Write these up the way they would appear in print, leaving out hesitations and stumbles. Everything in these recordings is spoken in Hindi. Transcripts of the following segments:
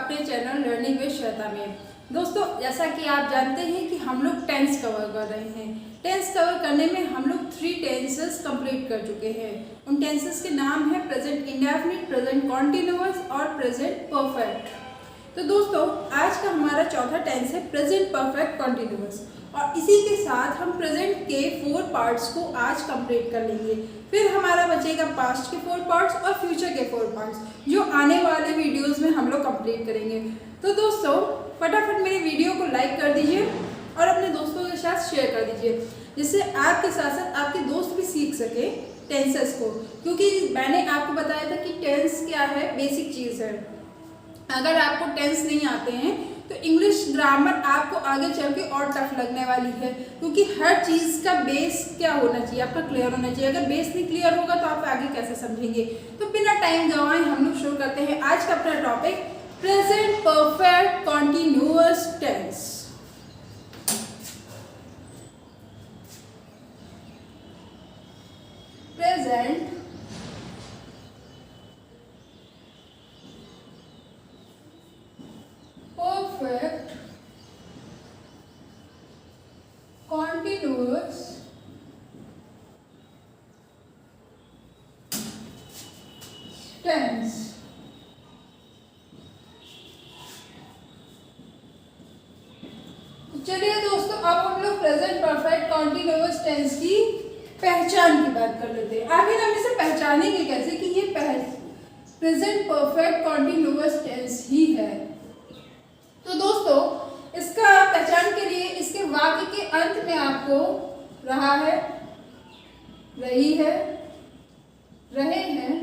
अपने चैनल लर्निंग विद श्वेता में। दोस्तों, जैसा कि आप जानते हैं कि हम लोग टेंस कवर कर रहे हैं। टेंस कवर करने में हम लोग 3 टेंसेस कंप्लीट कर चुके हैं। उन टेंसेस के नाम है प्रेजेंट इंडेफिनिट, प्रेजेंट कॉन्टिन्यूअस और प्रेजेंट परफेक्ट। तो दोस्तों, आज का हमारा चौथा टेंस है प्रेजेंट परफेक्ट कॉन्टिन्यूअस, और इसी के साथ हम प्रेजेंट के 4 पार्ट्स को आज कंप्लीट कर लेंगे। फिर हमारा बचेगा पास्ट के 4 पार्ट्स और फ्यूचर के 4 पार्ट्स, जो आने वाले वीडियोस में हम लोग कंप्लीट करेंगे। तो दोस्तों, फटाफट मेरे वीडियो को लाइक कर दीजिए और अपने दोस्तों के साथ शेयर कर दीजिए, जिससे आपके साथ साथ आपके दोस्त भी सीख सके टेंसेस को। क्योंकि मैंने आपको बताया था कि टेंस क्या है, बेसिक चीज़ है। अगर आपको टेंस नहीं आते हैं तो इंग्लिश ग्रामर आपको आगे चल के और टफ लगने वाली है, क्योंकि हर चीज़ का बेस क्या होना चाहिए, आपका क्लियर होना चाहिए। अगर बेस नहीं क्लियर होगा तो आप आगे कैसे समझेंगे। तो बिना टाइम गंवाए हम लोग शुरू करते हैं आज का अपना topic, present perfect continuous tense. प्रेजेंट perfect continuous tense। चलिए दोस्तों, अब हम लोग प्रेजेंट परफेक्ट कॉन्टिन्यूअस टेंस की पहचान की बात कर लेते हैं। आखिर हम इसे पहचानेंगे कैसे कि ये प्रेजेंट परफेक्ट कॉन्टिन्यूअस टेंस ही है। तो दोस्तों, इसका पहचान के लिए इसके वाक्य के अंत में आपको रहा है, रही है, रहे हैं।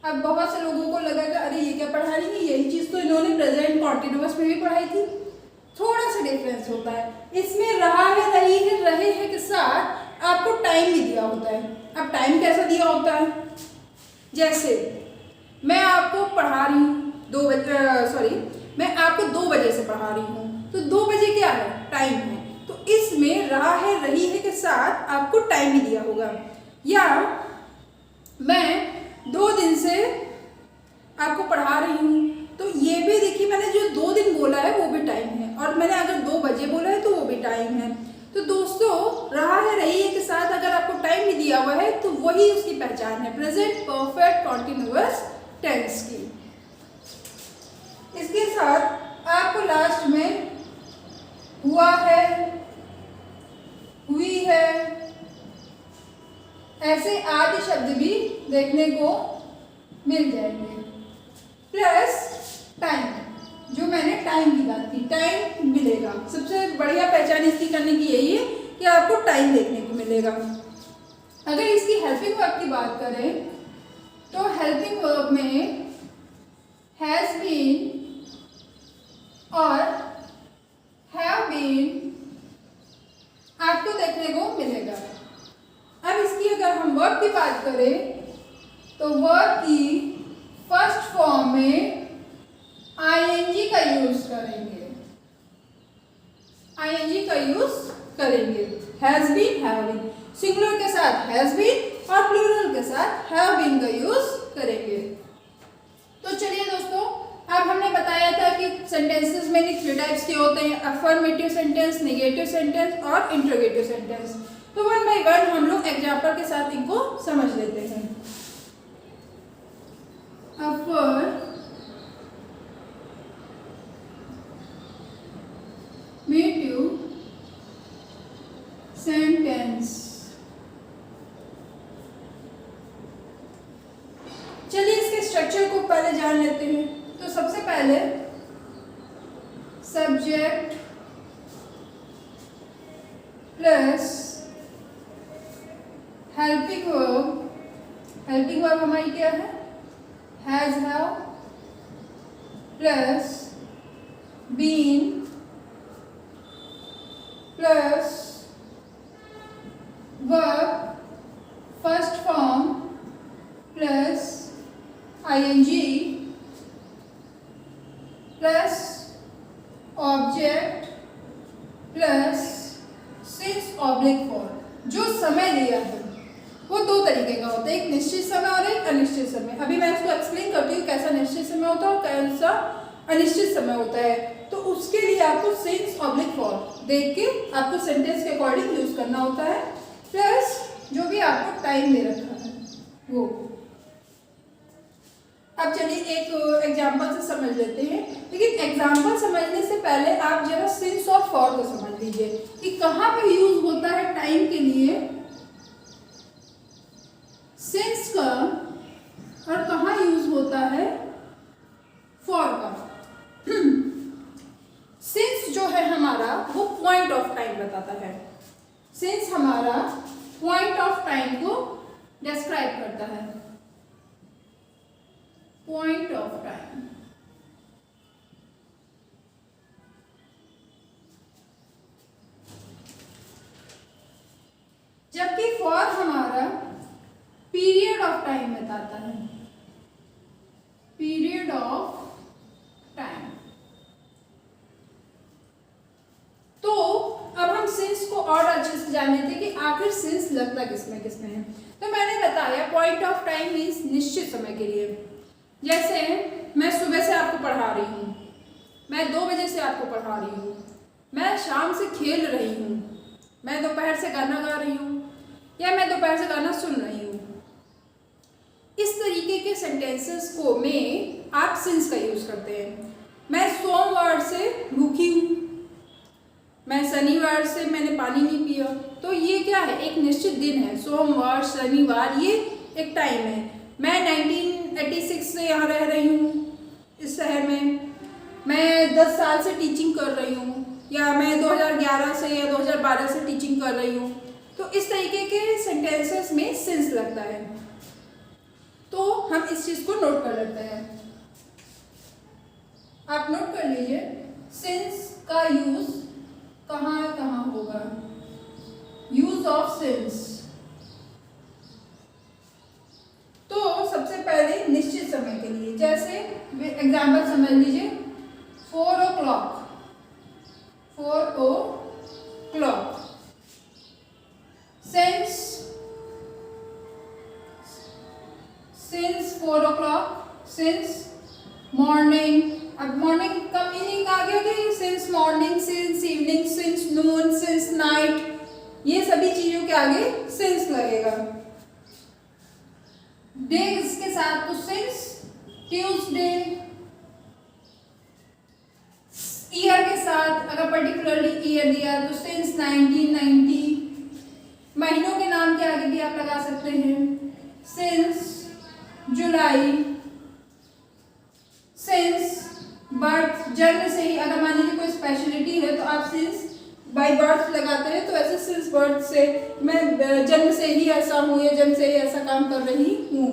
अब बहुत से लोगों को लगेगा अरे ये क्या पढ़ा रही है, यही चीज तो इन्होंने प्रेजेंट कॉन्टिन्यूअस में भी पढ़ाई थी। थोड़ा सा डिफरेंस होता है इसमें। रहा है, रही है, रहे हैं के साथ आपको टाइम भी दिया होता है। अब टाइम कैसा दिया होता है, जैसे मैं आपको पढ़ा रही हूँ मैं आपको 2 बजे से पढ़ा रही हूँ, तो 2 बजे क्या है, टाइम है। तो इसमें रहा है, रही है के साथ आपको टाइम भी दिया होगा। या मैं 2 दिन से आपको पढ़ा रही हूँ, तो ये भी देखिए मैंने जो 2 दिन बोला है वो भी टाइम है, और मैंने अगर 2 बजे बोला है तो वो भी टाइम है। तो दोस्तों, रहा है, रही है के साथ अगर आपको टाइम भी दिया हुआ है तो वही उसकी पहचान है प्रेजेंट परफेक्ट कॉन्टिन्यूअस टेंस की। इसके साथ आपको लास्ट में हुआ है, हुई है, ऐसे आदि शब्द भी देखने को मिल जाएंगे। प्लस टाइम, जो मैंने टाइम की बात की, टाइम मिलेगा। सबसे बढ़िया पहचान इसकी करने की यही है कि आपको टाइम देखने को मिलेगा। अगर इसकी हेल्पिंग वर्ब की बात करें तो हेल्पिंग वर्ब में हैज बीन और हैव बीन आपको देखने को मिलेगा। अब इसकी अगर हम वर्ब की बात करें तो वर्ब की फर्स्ट फॉर्म में आईएनजी का यूज करेंगे, आईएनजी का यूज करेंगे। Has been, have been, singular के साथ हैज बीन और प्लूरल के साथ हैव बीन का यूज करेंगे। तो चलिए दोस्तों, अब हमने बताया था कि सेंटेंसेस में 3 टाइप्स के होते हैं, अफर्मेटिव सेंटेंस, नेगेटिव सेंटेंस और इंटरोगेटिव सेंटेंस। तो 1 बाय 1 हम लोग एग्जांपल के साथ इनको समझ लेते हैं। Affirmative sentence. चलिए इसके स्ट्रक्चर को पहले जान लेते हैं। तो सबसे पहले subject plus helping verb, helping verb हमारी क्या है, has, have, plus been plus verb first form plus ING plus object plus since oblique for. जो समय दिया है वो वो दो तरीके का होता है, एक निश्चित समय और एक अनिश्चित समय। अभी मैं इसको एक्सप्लेन करती हूँ कैसा निश्चित समय होता है और कैसा अनिश्चित समय होता है। तो उसके लिए आपको सिंस ऑब्लिक फॉर देख के आपको सेंटेंस के अकॉर्डिंग यूज करना होता है, प्लस जो भी आपको टाइम दे रखा है वो। अब चलिए एक एग्जाम्पल से समझ लेते हैं, लेकिन एग्जाम्पल समझने से पहले आप जरा सिंस और फॉर को समझ लीजिए कि कहाँ पे यूज होता है टाइम के लिए सिंस का और कहाँ यूज होता है फॉर का। सिंस जो है हमारा वो पॉइंट ऑफ टाइम बताता है। सिंस हमारा पॉइंट ऑफ टाइम को डिस्क्राइब करता है, पॉइंट ऑफ टाइम। जबकि फॉर हमारा पीरियड ऑफ टाइम बताता है, पीरियड ऑफ टाइम। तो अब हम सिंस को और अच्छे से जान लेते हैं कि आखिर सिंस लगता किसमें किसमें है। तो मैंने बताया पॉइंट ऑफ टाइम मीन्स निश्चित समय के लिए। जैसे मैं सुबह से आपको पढ़ा रही हूँ, मैं 2 बजे से आपको पढ़ा रही हूँ, मैं शाम से खेल रही हूँ, मैं दोपहर से गाना गा रही हूँ, या मैं दोपहर से गाना सुन रही हूँ। इस तरीके के सेंटेंसेस को में आप सिंस का यूज करते हैं। मैं सोमवार से भूखी हूँ, मैं शनिवार से मैंने पानी नहीं पिया। तो ये क्या है, एक निश्चित दिन है, सोमवार शनिवार, ये एक टाइम है। मैं 1986 से यहाँ रह रही हूँ इस शहर में, मैं 10 साल से टीचिंग कर रही हूँ, या मैं 2011 से या 2012 से टीचिंग कर रही हूँ। तो इस तरीके के सेंटेंसेस में सिंस लगता है। तो हम इस चीज को नोट कर लेते हैं, आप नोट कर लीजिए सिंस का यूज कहाँ कहाँ होगा। यूज ऑफ सिंस, तो सबसे पहले निश्चित समय के लिए, जैसे एग्जाम्पल समझ लीजिए 4 o'clock, 4 o'clock। since 4 o'clock, since morning। अब मॉर्निंग का मीनिंग आ गया कि since morning, since evening, since noon, since night, ये सभी चीजों के आगे सिंस लगेगा। डेज के साथ तो सिंस ट्यूसडे। ईयर के साथ अगर पर्टिकुलरली ईयर दिया तो सिंस 1990। महीनों के नाम के आगे भी आप लगा सकते हैं सिंस जुलाई, सिंस बर्थ, जन्म से ही, अगर मान लीजिए कोई स्पेशलिटी है तो आप सिंस बाय बर्थ लगाते हैं, तो ऐसे सिंस बर्थ से, मैं जन्म से ही ऐसा हूं या जन्म से ही ऐसा काम कर रही हूं।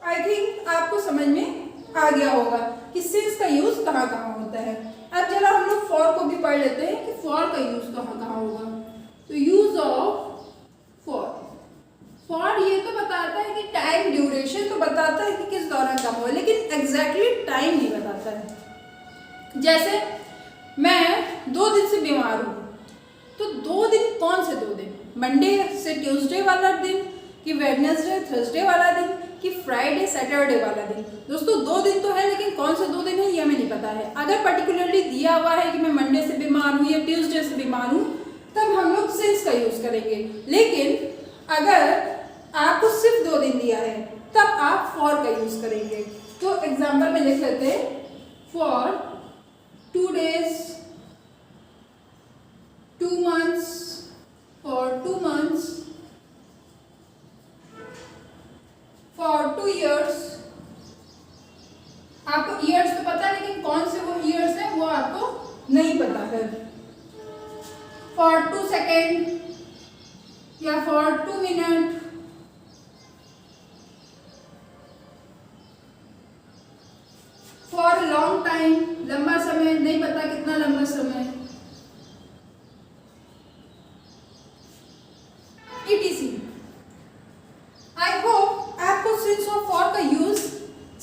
आई थिंक आपको समझ में आ गया होगा कि सिंस का यूज कहाँ कहाँ होता है। अब जरा हम लोग फॉर को भी पढ़ लेते हैं कि फॉर का यूज कहाँ कहाँ होगा। तो यूज ऑफ फॉर, फॉर ये तो बताता है कि टाइम ड्यूरेशन तो बताता है कि किस दौरान कम हो, लेकिन एग्जैक्टली टाइम नहीं बताता है। जैसे मैं 2 दिन से बीमार हूँ, तो 2 दिन कौन से 2 दिन, मंडे से ट्यूसडे वाला दिन, कि वेडनेसडे थर्सडे वाला दिन, कि फ्राइडे सैटरडे वाला दिन। दोस्तों 2 दिन तो है, लेकिन कौन से 2 दिन है ये हमें नहीं पता है। अगर पर्टिकुलरली दिया हुआ है कि मैं मंडे से बीमार हूँ या ट्यूसडे से बीमार हूँ, तब हम लोग सिंस का यूज करेंगे। लेकिन अगर आपको सिर्फ 2 दिन दिया है तब आप फॉर का यूज करेंगे। तो एग्जाम्पल में लिख लेते हैं for 2 days, 2 months, for 2 months, for 2 years। आपको ईयर्स तो पता है, लेकिन कौन से वो ईयर्स है वो आपको नहीं पता है। for 2 seconds या for 2 minutes, for long time, लंबा समय, नहीं पता कितना लंबा समय, etc। आई होप आपको सिंस और फॉर का यूज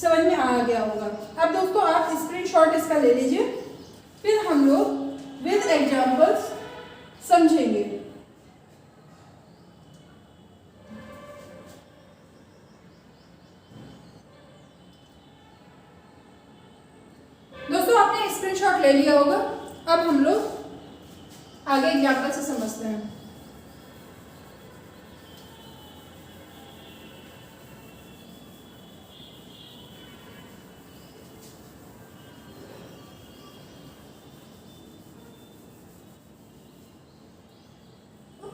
समझ में आ गया होगा। अब दोस्तों आप स्क्रीनशॉट इसका ले लीजिए, फिर हम लोग एग्जाम्पल्स समझेंगे। दोस्तों आपने स्क्रीनशॉट ले लिया होगा। अब हम लोग आगे एग्जाम्पल से समझते हैं।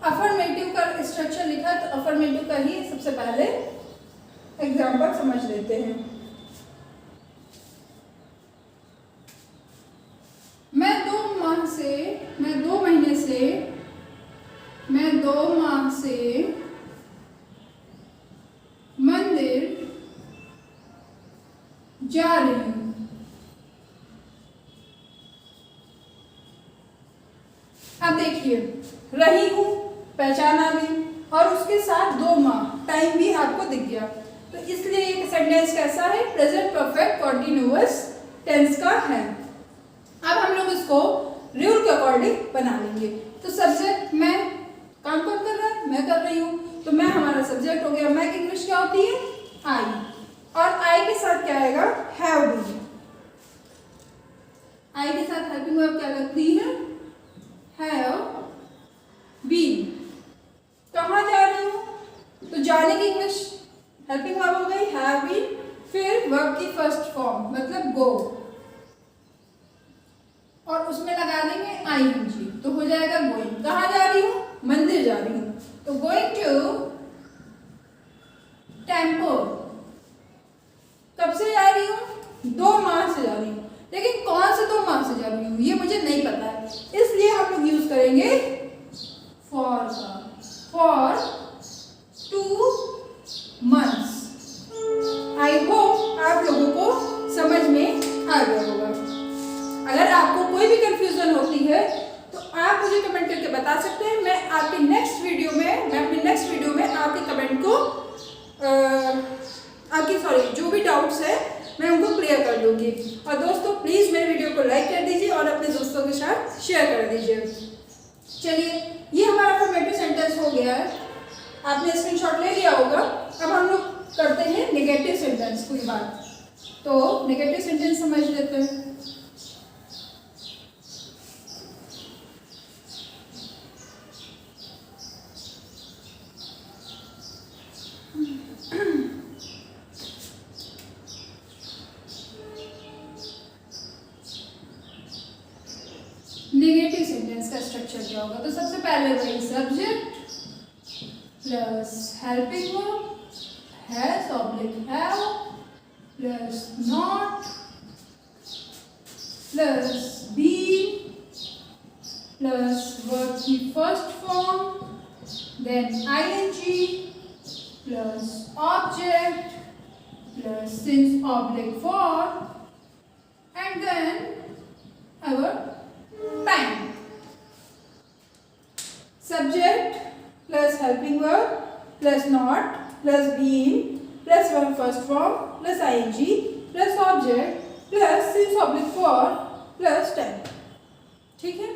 अफर्मेटिव का स्ट्रक्चर लिखा, तो अफर्मेटिव का ही सबसे पहले एग्जाम्पल समझ लेते हैं। मैं 2 माह से मंदिर जा रही हूँ। अब देखिए, रही हूँ पहचाना भी, और उसके साथ 2 माह टाइम भी आपको दिख गया, तो इसलिए एक सेंटेंस कैसा है? प्रेजेंट परफेक्ट कॉन्टिन्यूअस टेंस का है। अब हम लोग इसको रूल के अकॉर्डिंग बना लेंगे। तो सब्जेक्ट मैं, काम कौन कर रहा है? मैं कर रही हूँ, तो मैं हमारा सब्जेक्ट हो गया। मैं की इंग्लिश क्या होती है? आई, और आई के साथ क्या आएगा? Have been. आई के साथ हेल्पिंग वर्ब क्या लगती है? Have been. कहाँ जा रही हूँ? तो जाने की इंग्लिश हेल्पिंग वर्ब हो गई हैव बीन, फिर वर्ब की फर्स्ट फॉर्म मतलब गो, और उसमें लगा देंगे आईएनजी, तो हो जाएगा गोइंग। कहाँ जा रही हूँ? मंदिर जा रही हूँ, तो गोइंग टू टेम्पल। कब से जा रही हूँ? 2 माह से जा रही हूँ, लेकिन कौन से 2 माह से जा रही हूँ ये मुझे नहीं पता है, इसलिए हम लोग यूज करेंगे फॉर का, फॉर 2 मंथ्स। आई होप आप लोगों को समझ में आ गया होगा। अगर आपको कोई भी कंफ्यूजन होती है तो आप मुझे कमेंट करके बता सकते हैं। मैं अपनी नेक्स्ट वीडियो में आपके कमेंट को जो भी डाउट्स है मैं उनको क्लियर कर दूंगी। और दोस्तों प्लीज़ मेरे वीडियो को लाइक कर दीजिए और अपने दोस्तों के साथ शेयर कर दीजिए। चलिए, ये हमारा अफर्मेटिव सेंटेंस हो गया है, आपने स्क्रीनशॉट ले लिया होगा। अब हम लोग करते हैं नेगेटिव सेंटेंस कोई बात, तो नेगेटिव सेंटेंस समझ लेते हैं। नेगेटिव सेंटेंस का स्ट्रक्चर क्या होगा? तो सबसे पहले वही subject plus helping verb has oblique have plus not plus been plus verb की first form then ING plus object plus since oblique for and then our time. Subject plus helping verb plus not plus being plus verb first form plus ing plus object plus since oblique for plus time. ठीक है,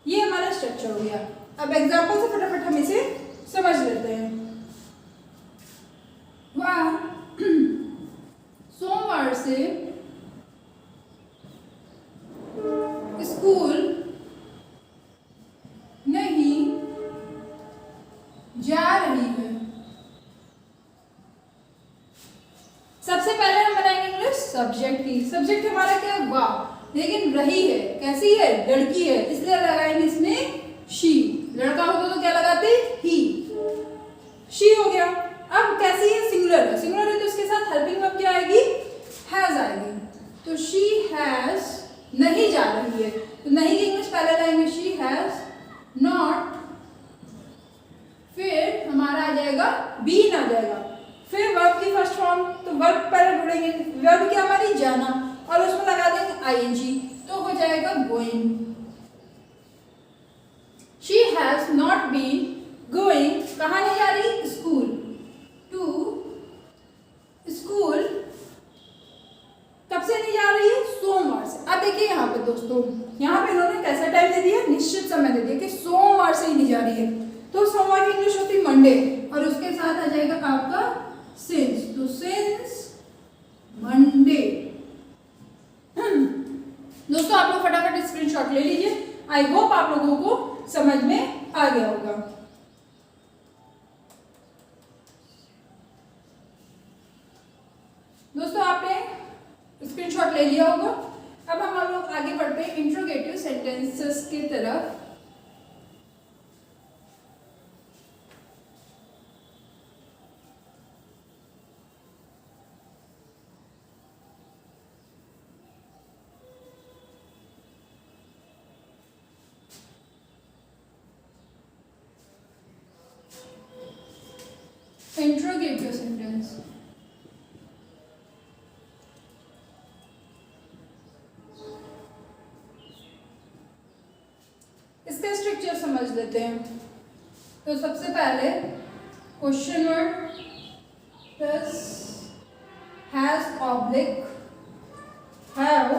ये हमारा स्ट्रक्चर हो गया। अब एग्जाम्पल से फटाफट हम इसे समझ लेते हैं। वह सोमवार से स्कूल नहीं जा रही है। सबसे पहले हम बनाएंगे इंग्लिश सब्जेक्ट की। सब्जेक्ट हमारा क्या है? वाह, लेकिन रही है, कैसी है? लड़की है, इसलिए लगाएंगे इसमें शी। लड़का होता तो क्या लगाते? ही। शी हो गया। अब कैसी है? सिंगुलर है। सिंगुलर है तो इसके साथ हेल्पिंग वर्ब क्या आएगी? हैज आएगी। तो शी हैज नहीं जा रही है, तो नहीं की इंग्लिश पहले लाएंगे शी हैज नॉट, फिर हमारा आ जाएगा बीन आ जाएगा, फिर वर्ब की फर्स्ट फॉर्म, तो वर्ब पहले ढूंढेंगे। वर्ब क्या हमारी? जाना, और उसमें लगा देंगे आईएनजी, तो हो जाएगा going. She has not been going, कहाँ नहीं जा रही? School, to school. कब से नहीं जा रही है? सोमवार से। अब देखिए यहाँ पे दोस्तों, यहाँ पे इन्होंने कैसा टाइम दे दिया? निश्चित समय दे दिया कि सोमवार से ही दी जा रही है, तो सोमवार की इंग्लिश होती है मंडे, और उसके साथ आ जाएगा आपका सिंस, तो सिंस मंडे। दोस्तों आप लोग फटाफट स्क्रीनशॉट ले लीजिए। आई होप आप लोगों को समझ में आ गया होगा। दोस्तों आपने स्क्रीनशॉट ले लिया होगा। अब हम लोग आगे बढ़ते हैं इंट्रोगेटिव सेंटेंसेस की तरफ। इंट्रोगेटिव सेंटेंस, इसका स्ट्रक्चर समझ लेते हैं। तो सबसे पहले question word plus has oblique have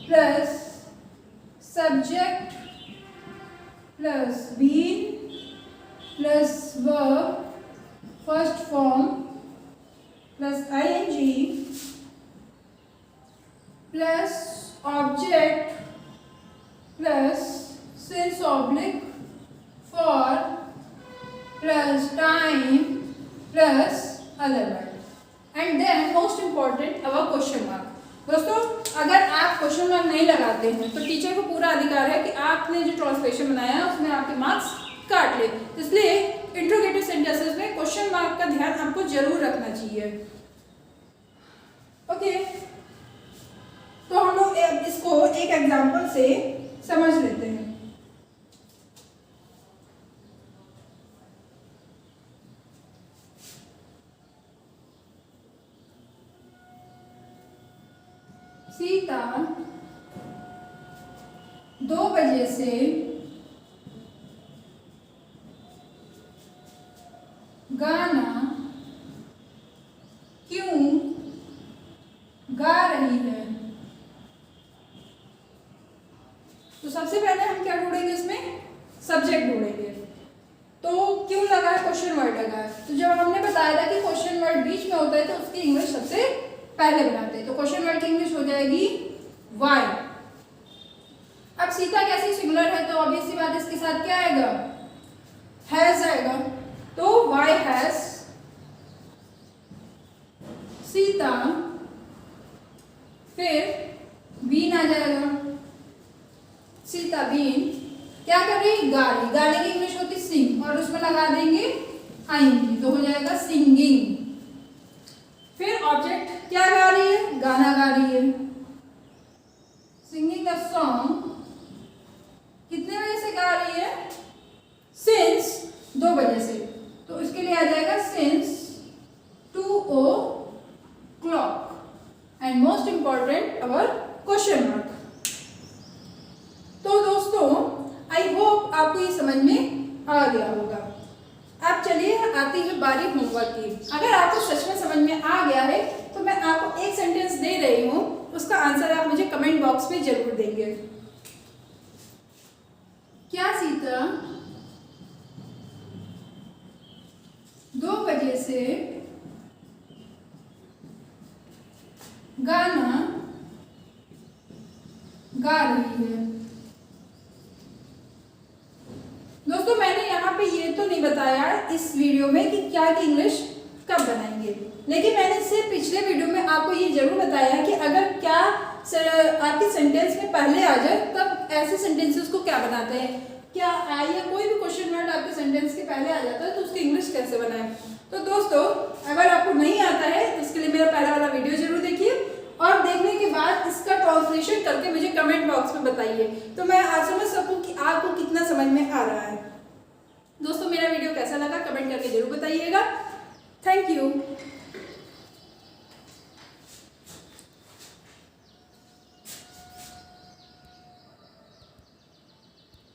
plus subject plus been plus verb first form plus ing plus object plus since oblique for plus time plus other word and then most important our question mark. दोस्तों अगर आप क्वेश्चन मार्क नहीं लगाते हैं तो टीचर को पूरा अधिकार है कि आपने जो ट्रांसलेशन बनाया है उसमें आपके मार्क्स काट ले। इसलिए इंट्रोगेटिव सेंटेंसेस में क्वेश्चन मार्क का ध्यान आपको जरूर रखना चाहिए। ओके, तो हम लोग इसको एक एग्जांपल से समझ लेते हैं। सीता 2 बजे से गाना क्यों गा रही है। तो सबसे पहले हम क्या ढूंढेंगे, इसमें सब्जेक्ट ढूंढेंगे। तो क्यों लगा है, क्वेश्चन वर्ड लगा है। तो जब हमने बताया था कि क्वेश्चन वर्ड बीच में होता है तो उसकी इंग्लिश सबसे पहले बनाते हैं। तो क्वेश्चन वर्ड की इंग्लिश हो जाएगी वाई। अब सीता कैसी सिंगुलर है तो ऑब्वियस सी बात इसके साथ क्या आएगा, हैज आएगा। तो वाई हैज सीता, फिर बीन आ जाएगा, सीता बीन क्या कर रही है, गा रही। गाने की इंग्लिश होती सिंग और उसमें लगा देंगे आएंगी तो हो जाएगा सिंगिंग। फिर ऑब्जेक्ट क्या गा रही है, गाना गा रही है, सिंगिंग अ सॉन्ग। कितने बजे से गा रही है, सिंस 2 बजे से। तो इसके लिए आ जाएगा since 2 o'clock and most important our question mark. तो दोस्तों आई होप आपको ये समझ में आ गया होगा। अब चलिए आती है बारी होमवर्क की। अगर आपको सच में समझ में आ गया है तो मैं आपको एक सेंटेंस दे रही हूँ, उसका आंसर आप मुझे कमेंट बॉक्स में जरूर देंगे। क्या सीता 2 बजे से गाना गा रही है। दोस्तों मैंने यहाँ पे ये तो नहीं बताया इस वीडियो में कि क्या की इंग्लिश कब बनाएंगे, लेकिन मैंने इससे पिछले वीडियो में आपको ये जरूर बताया कि अगर क्या आपके सेंटेंस में पहले आ जाए तब ऐसे सेंटेंसेस को क्या बनाते हैं। क्या आई या कोई भी क्वेश्चन वर्ड आपके सेंटेंस के पहले आ जाता है तो उसकी इंग्लिश कैसे बनाएं। तो दोस्तों अगर आपको नहीं आता है तो इसके लिए मेरा पहला वाला वीडियो जरूर देखिए और देखने के बाद इसका ट्रांसलेशन करके मुझे कमेंट बॉक्स में बताइए तो मैं आज समझ सकूं कि आपको कितना समझ में आ रहा है। दोस्तों मेरा वीडियो कैसा लगा कमेंट करके जरूर बताइएगा। Thank you.